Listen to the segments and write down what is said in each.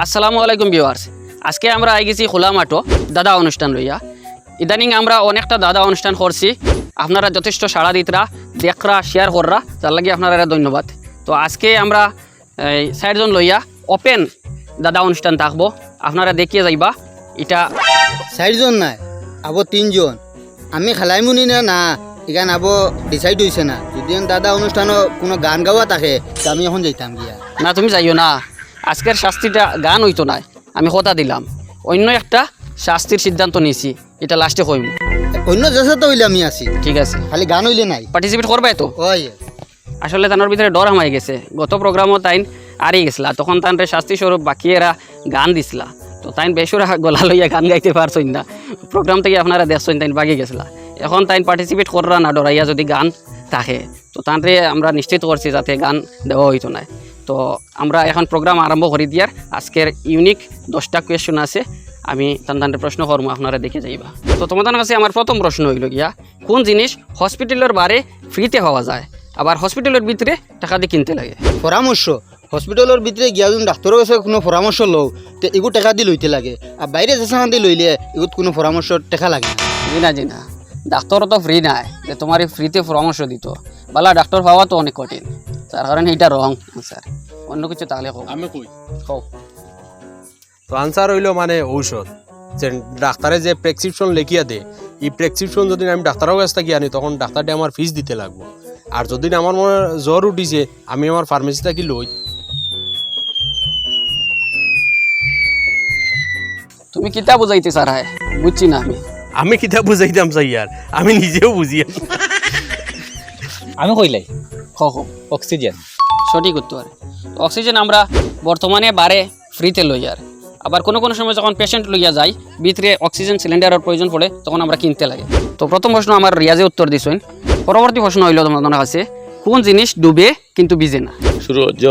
আসসালামু আলাইকুম ভিউয়ার্স, আজকে আমরা আই গেছি খোলা মাঠো দাদা অনুষ্ঠান লইয়া। ইদানিং আমরা অনেকটা দাদা অনুষ্ঠান করছি, আপনারা যথেষ্ট সাড়া দিতরা, দেখরা, শেয়ার কররা, তার লাগে আপনারা ধন্যবাদ। তো আজকে আমরা এই ৬০ জন লইয়া ওপেন দাদা অনুষ্ঠান থাকবো, আপনারা দেখিয়ে যাইবা। এটা ৬০ জন নাই, আবো ৩ জন। আমি খেলাই মুনি না এখানে আবো ডিসাইড হয়েছে না। যদি দাদা অনুষ্ঠানও কোনো গান গাওয়া থাকে তো আমি এখন যাইতাম গিয়া। না, তুমি যাইও না, আজকের শাস্তিটা গান হইতো না, আমি কথা দিলাম। অন্য একটা শাস্তির সিদ্ধান্ত নিয়েছি, এটা লাস্টে কইব। অন্য যেসাতে হইলে আমি আছি, ঠিক আছে? খালি গান হইলে নাই। পার্টিসিপেট করবাই তো? ওই আসলে তানোর ভিতরে ডর হামাই গেছে, গত প্রোগ্রামও তাইন আরি গেছিলা, তখন তানরে শাস্তি স্বরূপ বাকি এরা গান দিছিলা, তো তাইন বেসুরা গলা লইয়া গান গাইতে পারছইন না। প্রোগ্রাম থেকে আপনারা দেখছেন তাইন বাগি গেছিলা। এখন তাইন পার্টিসিপেট কররা না, ডরাইয়া যদি গান থাকে তো তানরে আমরা নিশ্চিত করছি যাতে গান দেওয়া হইতো না। তো আমরা এখন প্রোগ্রাম আরম্ভ করে দিয়ার। আজকের ইউনিক 10টা কোয়েশ্চন আছে, আমি তানরে প্রশ্ন করবো, আপনারা দেখে যাইবা। তো তোমাদের কাছে আমার প্রথম প্রশ্ন হইল গিয়া, কোন জিনিস হসপিটালের বারে ফ্রিতে পাওয়া যায় আবার হসপিটালের ভিতরে টাকা দিয়ে কিনতে লাগে? পরামর্শ। হসপিটালের ভিতরে গিয়া যদি ডাক্তারের কাছে কোনো পরামর্শ লও তো এগুলো টাকা দিয়ে লইতে লাগে, আর বাইরে যেসান দিয়ে লইলে এগুলো কোনো পরামর্শ টাকা লাগে না। জি না, ডাক্তারও তো ফ্রি নাই যে তোমার ফ্রিতে পরামর্শ দিত। বালা ডাক্তার পাওয়া তো অনেক কঠিন, তার কারণে এটা রং স্যার। অন্য কিছু তাহলে আমি কই হোক। তো আনসার হইল মানে ঔষধ, যে ডাক্তারে যে প্রেসক্রিপশন লিখিয়া দে, এই প্রেসক্রিপশন যদি আমি ডাক্তারের কাছ থেকে আনি তখন ডাক্তারটি আমার ফিস দিতে লাগবো। আর যদি আমার মনে জ্বর উঠিছে আমি আমার ফার্মেসি থেকে লই। তুমি কিতা বুঝাইতে স্যার? হ্যাঁ, বুঝছি না আমি। আমি কিতা বুঝাইতাম চাই আর আমি নিজেও বুঝি। আমি কইলাই হোক হোক, অক্সিজেন। সঠিক উত্তর। অক্সিজেন আমরা বর্তমানে বারে ফ্রিতে লই, আর আবার কোনো কোনো সময় যখন পেশেন্ট লইয়া যাই ভিতরে অক্সিজেন সিলিন্ডারের প্রয়োজন পড়ে তখন আমরা কিনতে লাগে। তো প্রথম প্রশ্ন আমার রিয়াজে উত্তর দিছেন। পরবর্তী প্রশ্ন হইল তোমাদের কাছে, কোন জিনিস ডুবে কিন্তু ভিজে না? সূর্য।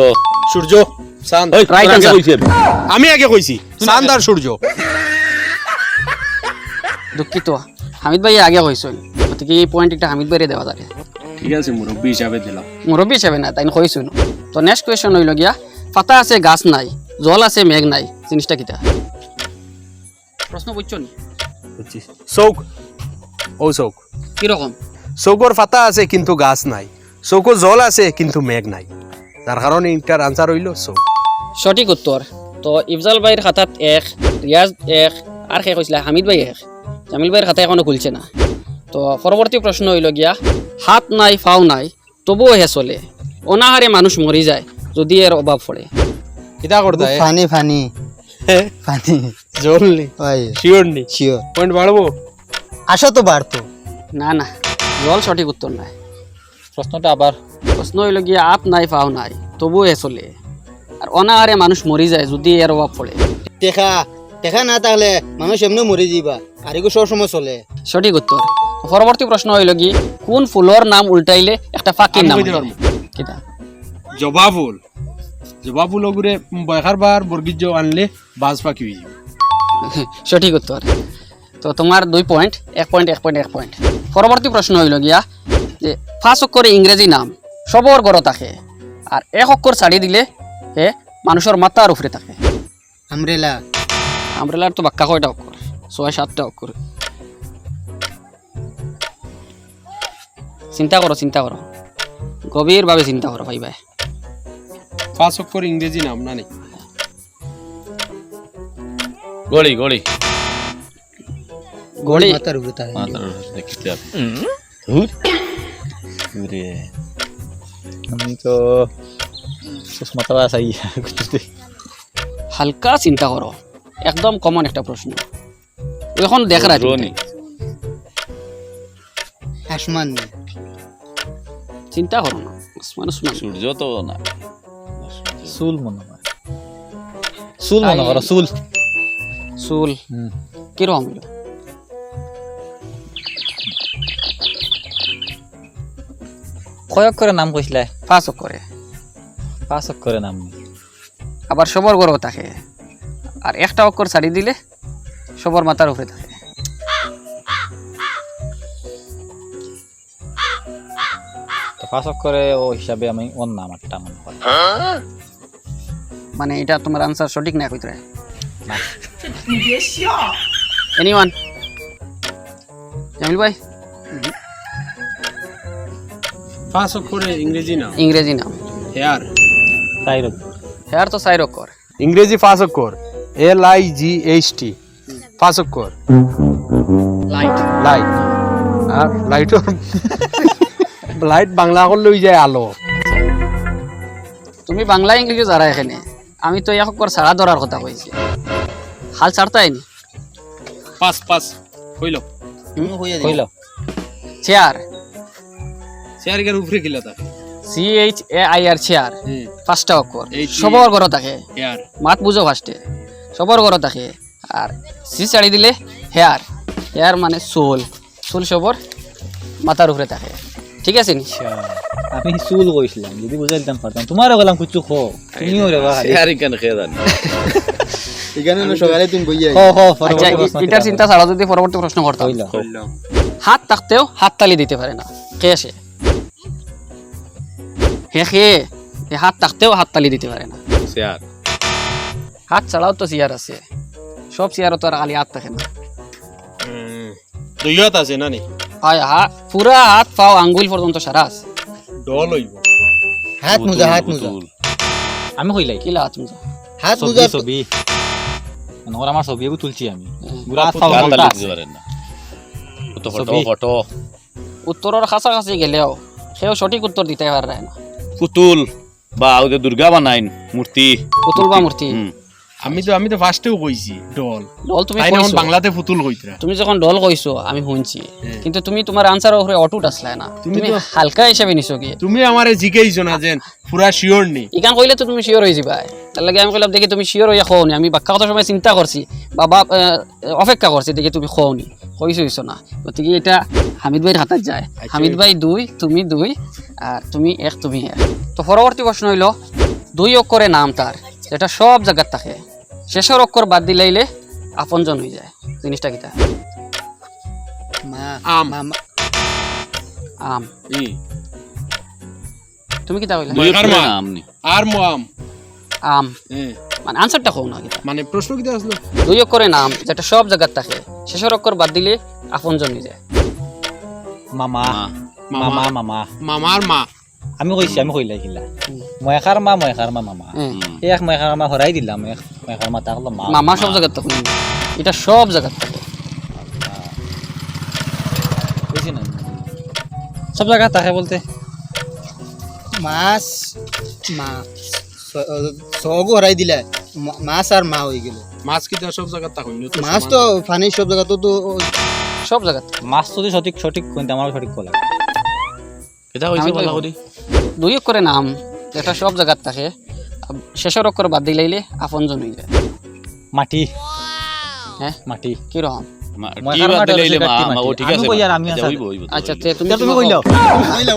সূর্য, চাঁদ। Right answer. আমি আগে কইছি চাঁদ আর সূর্য। দুঃখিত, হামিদ ভাই আগে হয়েছেন, গতিকে এই পয়েন্ট একটা হামিদ ভাইরে দেওয়া যাবে। ঠিক আছে, মুরব্বী হিসাবে দিলাম। মুরব্বী হিসাবে না, তাই হয়েছেন। তো নেক্সট কোয়েশ্চন হইল গিয়া, পাতা আছে গাছ নাই, জল আছে মেঘ নাই, জিনিসটা কিটা? প্রশ্ন বুঝছো নি? বুঝছি। চৌক। ও চৌক। কিরকম? চৌকর পাতা আছে কিন্তু গাছ নাই, চৌকর জল আছে কিন্তু মেঘ নাই, তার কারণে ইন্টার আনসার হইল চৌক। সঠিক উত্তর। তো ইফজাল ভাইয়ের খাতাত 1, রিয়াজ 1, আর কে কইছিলা? হামিদ ভাই 1। জামিল ভাইয়ের খাতা এখনো খুলছে না। তো পরবর্তী প্রশ্ন হইল গিয়া, হাত নাই ফাও নাই তবুও হে চলে, অনাহারে মানুষ মরি যায় যদি এর অভাব পড়ে। কিতা করতে ফানি ফানি ফানি জল নি, ওই শিওর নি, শিওর। পয়েন্ট বাড়বো। আসো তো বাড়তো। না, জল সঠিক উত্তর নাই। প্রশ্নটা আবার। প্রশ্ন হইল গিয়া, হাত নাই ফাও নাই তবুও হে চলে, আর অনাহারে মানুষ মরি যায় যদি এর অভাব পড়ে। টেকা টেকা না থাকলে মানুষ এমনি মরে যাইবা, আর এগুলো সব সময় চলে। সঠিক উত্তর। পরবর্তী প্রশ্ন হইল কি, কোন ফুলের নাম উল্টাইলে একটা ফাঁকির নাম আমি কইতে হয়? পারবো। কিটা? জবা ফুল। জবা ফুল ওগুরে বয়খার বার বর্গীজ আনলে বাজ পাখি হয়ে যাবে। সঠিক উত্তর। তো তোমার 2 পয়েন্ট, 1 পয়েন্ট, 1 পয়েন্ট, 1 পয়েন্ট। পরবর্তী প্রশ্ন হইল গিয়া, যে 5 অক্ষরে ইংরেজি নাম সবর গড় থাকে, আর 1 অক্ষর ছাড়ি দিলে হে মানুষের মাথার উপরে থাকে। আমরেলা। আমব্রেলার তো বাক্কা কয়টা অক্ষর? 6-7টা অক্ষর। চিন্তা করো, গভীরভাবে চিন্তা করো ভাই ভাই। 5 অক্ষর ইংরেজি নাম না নেই। গড়ি গড়ি গড়ি মাথার উপরে থাকে। দেখতে আমি তো সুস্মাতা আসাই। হালকা চিন্তা করো, একদম কমন একটা প্রশ্ন। এখন দেখ রাখি, আসমান নেই। চিন্তা করো না, মানুষ সূর্য তো না, চুল মনে হয়, চুল মনে করো, চুল কিরকম হইল? কয় অক্ষরে নাম কইছিলে? 5 অক্ষরে। 5 অক্ষরে নাম। আবার সবর গড় থাকে, আর একটা অক্ষর ছাড়ি দিলে সবর মাথার উপরে থাকে। 5 অক্ষরে ও হিসাবে আমি ওর নাম একটা মনে হয়। মানে এটা তোমার আনসার সঠিক না কইতে এনিওয়ান জামিল ভাই পাঁচ অক্ষরে ইংরেজি নাম ইংরেজি নাম হেয়ার সাইরক হেয়ার তো সাইরক কর ইংরেজি পাঁচ অক্ষর LIGHT পাঁচ অক্ষর লাইট লাইট আর লাইটর লাইট বাংলা করলে ওই যায় আলো তুমি বাংলা ইংলিশে যারা এখানে আমি তো এক কর সারা ধরার কথা কইছি হাল ছাড়তাই নি পাঁচ হইল তুমি কইয়া কইল চেয়ার চেয়ারের উপরে কিলা থাকে CHAIR চেয়ার পাঁচটা অক্ষর এই সবর ঘর থাকে হেয়ার মাত বুঝো ফার্স্টে সবর ঘর থাকে আর সি ছাড়ি দিলে হেয়ার হেয়ার মানে চুল চুল সবর মাথার উপরে থাকে ঠিক আছে নি আমি চুল কইছিলাম যদি বুঝাই দিতাম পারতাম তোমারও গেলাম কিছু খো তুমিও রে বাবা এখানে না সকালে তুমি বইয়া খো খো আচ্ছা এটার চিন্তা ছাড়া যদি পরবর্তী প্রশ্ন করতাম কইল হাত থাকতেও হাত তালি দিতে পারে না কে সে হে হাত থাকতেও হাত তালি দিতে পারে না চেয়ার হাত ছাড়াও তো চেয়ার আছে সব চেয়ারও তো আর খালি হাত থাকে না দুইয়াত আছে না নি হয় পুরা হাত পাও আঙ্গুল পর্যন্ত সারা আছে ডল হইব হাত মুজা হাত মুজা আমি কইলাই কিলা হাত মুজা হাত ছবি মুজা ছবি মনে আমার ছবি তুলছি আমি হুম। পুরা হাত কার পাও তালি দিতে পারেন না ফটো ছবি। ফটো উত্তরের কাছাকাছি গেলেও সেও সঠিক উত্তর দিতে পারে না পুতুল বা ওদের দুর্গা বানাইন মূর্তি পুতুল বা মূর্তি হুম। আমি তো ফার্স্টেও কইছি ডল ডল তুমি তাই না কইছো বাংলাতে পুতুল কইতরা তুমি যখন ডল কইছো আমি শুনছি কিন্তু তুমি তোমার আনসারের উপরে অটুট আসলে না তুমি তুমি তো- হালকা হিসাবে নিছো কি তুমি আমারে জিকেইছো না যেন পুরা শিওর নি ইকান কইলে তো তুমি শিওর হয়ে যাবা তার লাগে আমি কইলাম দেখি তুমি শিওর হইয়া খোনি আমি বাক্কা কথা সময় চিন্তা করছি বা অপেক্ষা করছি দেখি তুমি খোনি কইছো না গতিকে এটা হামিদ ভাইয়ের হাতে যায় হামিদ ভাই 2 তুমি 2 আর তুমি 1 তুমি 1 তো পরবর্তী প্রশ্ন হইলো 2 অক্ষরে নাম তার যেটা সব জায়গায় থাকে শেষের অক্ষর বাদ দিলাইলে আপনজন হয়ে যায় জিনিসটা কিটা মা আম। মামা আম ই তুমি কিটা কইলা দুই মার অক্ষরে মা। নাম নি আর মোয়াম আম হ্যাঁ মানে আনসারটা কও না কিটা মানে প্রশ্ন কি আসলো 2 অক্ষরে নাম যেটা সব জায়গায় থাকে শেষের অক্ষর বাদ দিলে আপনজন হয়ে যায় মামা মামা মামা মামা মামার মা আমি কইলাই কিলা ময়খার মা মামা হ্যাঁ। এক ময়খার মা হরাই দিলাম এক ময়খার মা তাকলো মা মামা সব জায়গায় থাকে এটা সব জায়গায় থাকে বুঝছি না সব জায়গা থাকে বলতে মাছ মা সগো হরাই দিলা মাছ আর মা হয়ে গেল মাছ কি তো সব জায়গা তাকই না মাছ তো পানির সব জায়গা তো সব জায়গায় থাকে। মাছ যদি সঠিক কোনটা আমার সঠিক বলা এটা কইছে আমি ভালো কইবো। করি 2 অক্ষরে নাম যেটা সব জায়গায় থাকে শেষের অক্ষর বাদ দিলাইলে আপনজন হয়ে যায় মাটি হ্যাঁ মাটি কি রকম টি বাদ দিলে ইলে মা ও ঠিক আমি আছে কই আর আমি আচ্ছা, আনসার হইব, হইব, তো আচ্ছা হইব। তে তুমি তুমি কইলো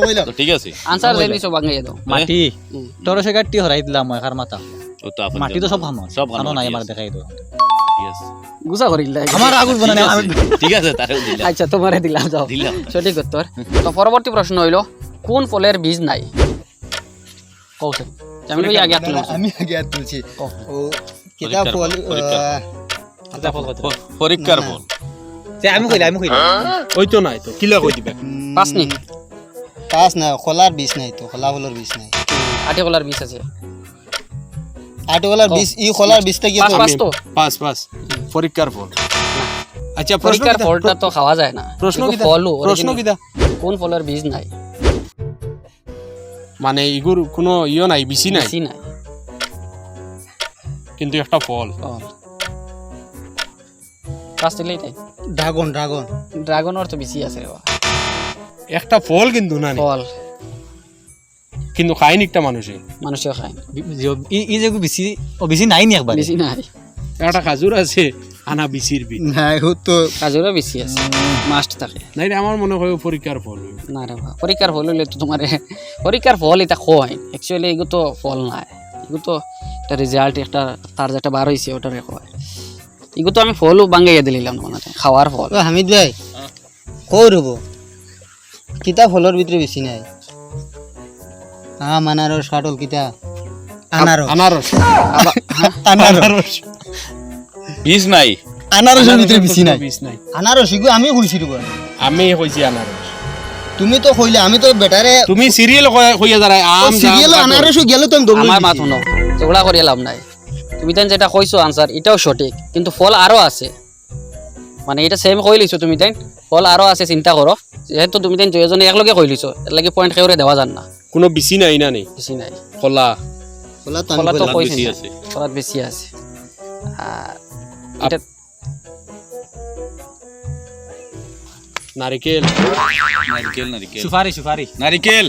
ওইলা তো ঠিক আছে আনসার দেই নিছো বাঙাইয়া দাও মাটি হুম। তোর সে গাটি হরাই দিলাম ময়খার মাথা ও তো আপন মাটি তো সব খামো সব খানো নাই ঠিক আমার আছে, দেখাই দাও ঠিক আছে গুছা করিলা আমার আগুন ঠিক বানানে আছে, আমি ঠিক আছে তারেও দিলাম আচ্ছা তোমারে দিলাম যাও দিলাম। সঠিক উত্তর তো পরবর্তী প্রশ্ন হইলো কোন ফলের বীজ নাই কৌশল আমি ভাই আগে তুললাম আমি আগে আর তুলছি ও। ও কিতা ফল কথা বল কথা পরীক্ষার ফল আমি কইলাম ওই তো নাই তো কিলা কই দিবে পাঁচ নি পাঁচ না খোলার বীজ নাই তো খোলা ফলের বীজ নাই আটে কলার বীজ আছে আটকলার বীজ ই খোলার বীজটা কি পাঁচ পাঁচ তো পাস পরীক্ষার ফল আচ্ছা প্রশ্ন পরীক্ষার কিতা? ফলটা তো খাওয়া যায় না প্রশ্ন এগুলো কিতা? ফলও প্রশ্ন original। কিতা কোন ফলের বীজ নাই মানে ইগুর কোনো ইয়ে নাই বেশি নাই বেশি নাই কিন্তু একটা ফল ফল পাঁচ দিলেই তাই ড্রাগন ড্রাগন ড্রাগনের তো বেশি আছে রে বাবা। একটা ফল কিন্তু না নি। ফল কিন্তু খায়নি একটা মানুষে মানুষও খায় না। ই যে বেশি ও বেশি নাই নি একবার বেশি নাই একটা খাজুর আছে আনা বিচির বীজ না ও তো কাজুরও বেশি আছে মাস্ট থাকে নাই রে, আমার মনে হয় পরীক্ষার ফল না রে বাবা পরীক্ষার ফল হইলে তো তোমার পরীক্ষার ফল এটা খোয়াই অ্যাকচুয়ালি এগুলো তো ফল নাই এগুলো তো একটা রেজাল্ট একটা তার যেটা বার হয়েছে ওটা খোয়াই এগুলো তো আমি ফলও বাঙ্গাইয়া দিলাম মানে খাওয়ার ফল ও হামিদ ভাই কই রব কিতা ফলের ভিতরে বেশি নাই আম আনারস কাটল কিতা আনারস আনারস আনারস বীজ নাই আনারসের ভিতরে বেশি নাই বীজ নাই আনারস ইগো আমি কইছি রে আমি কইছি আনারস তুমি তো কইলে আমি তো বেটারে তুমি সিরিয়াল কইয়া যারা আম সিরিয়াল আনারস গেল তো আমি দৌড় আমার মাত শুনো ঝগড়া করিয়া লাভ নাই তুমি তাই যেটা কইছো আনসার এটাও সঠিক কিন্তু ফল আরো আছে মানে এটা সেম কই লিছো তুমি তাই ফল আরো আছে চিন্তা করো যেহেতু তুমি তাই দুজনে একলগে কই লিছো এর লাগি পয়েন্ট খেউরে দেওয়া যান না কোনো বিসি নাই না নেই বেশি নাই কলা বলা তো ফলা আমি তো কইলাম। কইছি বেশি না। আছে। ফলাত বেশি আছে আর এটা নারিকেল নারিকেল নারিকেল সুপারি সুপারি নারিকেল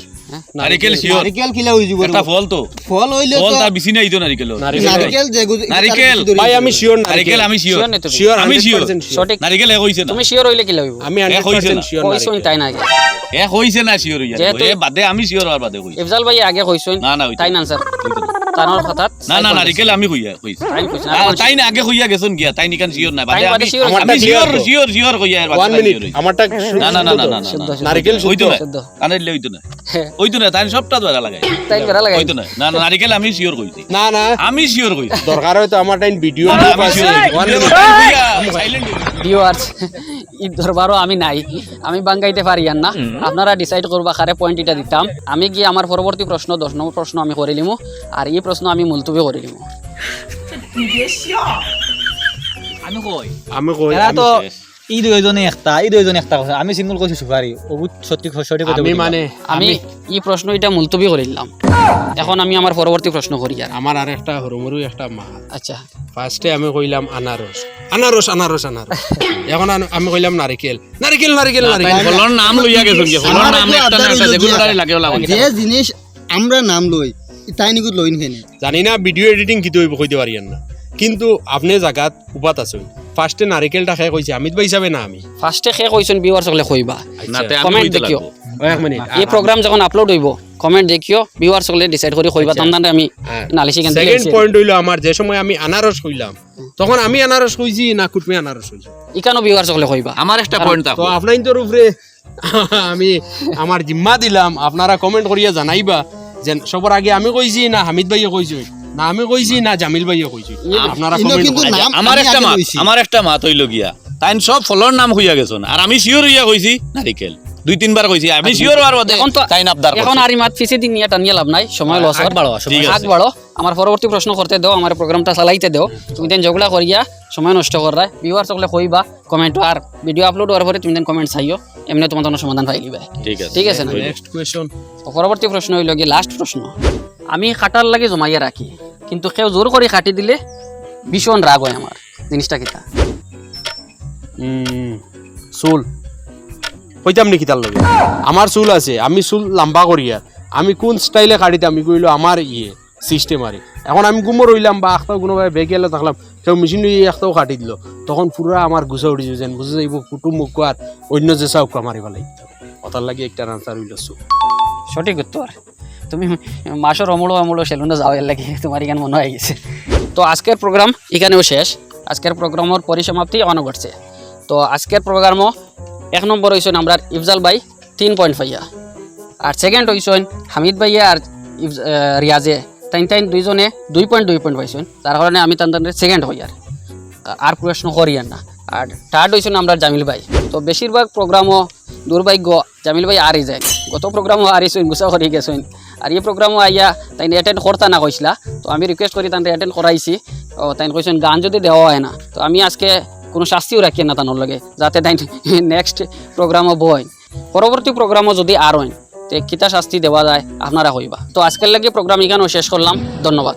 নারিকেল শিওর নারিকেল কিলা হই যাব একটা ফল তো ফল হইলে ফল তো তার বেশি নাই তো নারিকেল নারিকেল যে নারিকেল। ভাই আমি শিওর নারিকেল আমি শিওর শিওর নে তুমি শিওর আমি sure। সঠিক নারিকেল এক হইছে না তুমি শিওর হইলে কি লইব আমি এক হইছে না। 100% শিওর কইছো তাই না আগে এক হইছে না শিওর হইয়া যেহেতু- এ বাদে আমি শিওর আর বাদে কইছি ইফজাল ভাই আগে কইছো না না হইছে তাই না আনসার তানোর কথাত না না নারিকেল আমি কইয়া কইছি তাই কইছো তাই না আগে কইয়া গেছন গিয়া তাই নিকান শিওর না বাদে তাই বাদে আমি sure হইছে। আমি শিওর আমারটা শিওর শিওর কইয়া আর 1 বাদে মিনিট শিওর হইছে। আমারটা না না না না না শুদ্ধ, না শুদ্ধ। নারিকেল হইতো না শুদ্ধ। কানাইলে হইতো না হ্যাঁ। হইতো না তাই সবটা ধরা লাগাই তাই বেড়া লাগাই হইতো না না না, নারিকেল আমি শিওর কইছি না না আমি শিওর কইছি দরকার হয়তো আমার টাইম ভিডিও আমি শিওর সাইলেন্ট ভিউয়ার্স ঈদ দরবারও আমি নাই আমি বাঙ্গাইতে পারি আর না আপনারা ডিসাইড করবা কারে পয়েন্ট এটা দিতাম আমি গিয়ে আমার পরবর্তী প্রশ্ন 10 নম্বর প্রশ্ন আমি করে লিমু আর এই প্রশ্ন আমি মুলতুবি করে লিমু আমি কই আমি কই এরা তো এই দুইজনে একটা কথা আমি সিঙ্গল কইছি সুপারি ও সঠিক সঠিক কথা আমি মানে আমি এই প্রশ্ন এটা মুলতুবি করে নিলাম এখন আমি আমার পরবর্তী প্রশ্ন করি আর আমার আর একটা হরমরু একটা মা আচ্ছা ফার্স্টে আমি কইলাম আনারস আনারস আনারস আনারস এখন আমি কইলাম নারিকেল নারিকেল নারিকেল নারিকেল ফলর নাম লইয়া গেছন কি ফলর নাম একটা না একটা যেগুলো তারে লাগে লাগে যে জিনিস আমরা নাম লই তাই নিকুত লইন খেনে জানি না ভিডিও এডিটিং কি হইব কইতে পারি না কিন্তু আপনি জায়গাত উপাত আছেন ফার্স্টে নারিকেলটা খাই কইছি আমিত ভাই হিসাবে না আমি ফার্স্টে খে কইছেন ভিউয়ার্স সকলে কইবা না তে আমি কমেন্ট কইতে দেখিও লাগবো এক মিনিট এই প্রোগ্রাম যখন আপলোড হইব কমেন্ট দেখিও ভিউয়ার্স সকলে ডিসাইড করে কইবা তখন আমি নালিশি কেন সেকেন্ড পয়েন্ট হইলো আমার যে সময় আমি আনারস কইলাম তখন আমি আনারস কইছি না কুটমি আনারস কইছি ইকানো ভিউয়ার্স সকলে কইবা আমার একটা পয়েন্ট তো থাকো আপনার উপরে আমি আমার জিম্মা দিলাম আপনারা কমেন্ট করিয়া জানাইবা যে সবার আগে আমি কইছি না হামিদ ভাইয়ে কইছি না আমি কইছি না জামিল ভাইয়ে কইছি আপনারা ইনো কমেন্ট কিন্তু নাম আমার আমি একটা আগে মাত লইছি। আমার একটা মাত হইল গিয়া তাইন সব ফলর নাম হইয়া গেছন আর আমি শিওর হইয়া কইছি নারিকেল 2-3 বার কইছি আমি শিওর আর বাদে এখন তো তাইন আবদার এখন আর মাত পিছে দিন নিয়ে টানিয়ে লাভ নাই সময় লস আগ বাড়ো, ঠিক আছে। আগ বাড়ো আমার পরবর্তী প্রশ্ন করতে দাও আমার প্রোগ্রামটা চালাইতে দাও তুমি দেন ঝগড়া করিয়া সময় নষ্ট করা ভিউয়ার সকলে কইবা কমেন্ট আর ভিডিও আপলোড হওয়ার পরে তুমি দেন কমেন্ট চাইও এমনি তোমার জন্য সমাধান পাই লিবা ঠিক আছে ঠিক আছে না নেক্সট কোয়েশ্চন পরবর্তী প্রশ্ন হইল কি লাস্ট প্রশ্ন আমি কাটার লাগে জমাইয়া রাখি কিন্তু কেউ জোর করে কাটি দিলে ভীষণ রাগ হয় আমার জিনিসটা কিতা চুল কইতাম নাকি তার লগে আমার চুল আছে আমি চুল লম্বা করিয়া আমি কোন স্টাইলে কাটিতে আমি কইলো আমার সিস্টেম আরে এখন আমি গুমো রইলাম বা একটাও কোনোভাবে বেগে এলে থাকলাম কেউ মেশিন নিয়ে একটাও কাটি দিল তখন পুরা আমার গুছা উঠি যেন বুঝে যাইব কুটুম মুখ আর অন্য যে চাউকা মারিব লাগিব কথার লাগে একটা আনসার হইল চুল সঠিক উত্তর তুমি মাসের অমূল অমূল সেলুনে যাও এর লাগে তোমার এখানে মনে হয়ে গেছে তো আজকের প্রোগ্রাম এখানেও শেষ আজকের প্রোগ্রামের পরিসমাপ্তি এখনো ঘটছে তো আজকের প্রোগ্রামও 1 নম্বর হয়েছেন আমরা ইফজাল ভাই 3 পয়েন্ট পাইয়া আর সেকেন্ড হয়েছেন হামিদ ভাইয়া আর রিয়াজে তাইন দুইজনে 2 পয়েন্ট পাইছেন তার কারণে আমি তান সেকেন্ড হই আর প্রশ্ন করি না আর থার্ড হয়েছেন আমরা জামিল ভাই তো বেশিরভাগ প্রোগ্রামও দুর্ভাগ্য জামিল ভাই আরই যায় গত প্রোগ্রামও আরিছেন গুছা করে গেছেন আর এই প্রোগ্রামও আইয়া তাই অ্যাটেন্ড করতা না কইসলা তো আমি রিকোয়েস্ট করি তাই অ্যাটেন্ড করাইছি ও তাই কইছেন গান যদি দেওয়া হয় না তো আমি আজকে কোনো শাস্তিও রাখি না তানোর লগে যাতে তাই নেক্সট প্রোগ্রামও বয় পরবর্তী প্রোগ্রামও যদি আর হয় তো কিতা শাস্তি দেওয়া যায় আপনারা হইবা তো আজকের লাগে প্রোগ্রাম এখানেও শেষ করলাম ধন্যবাদ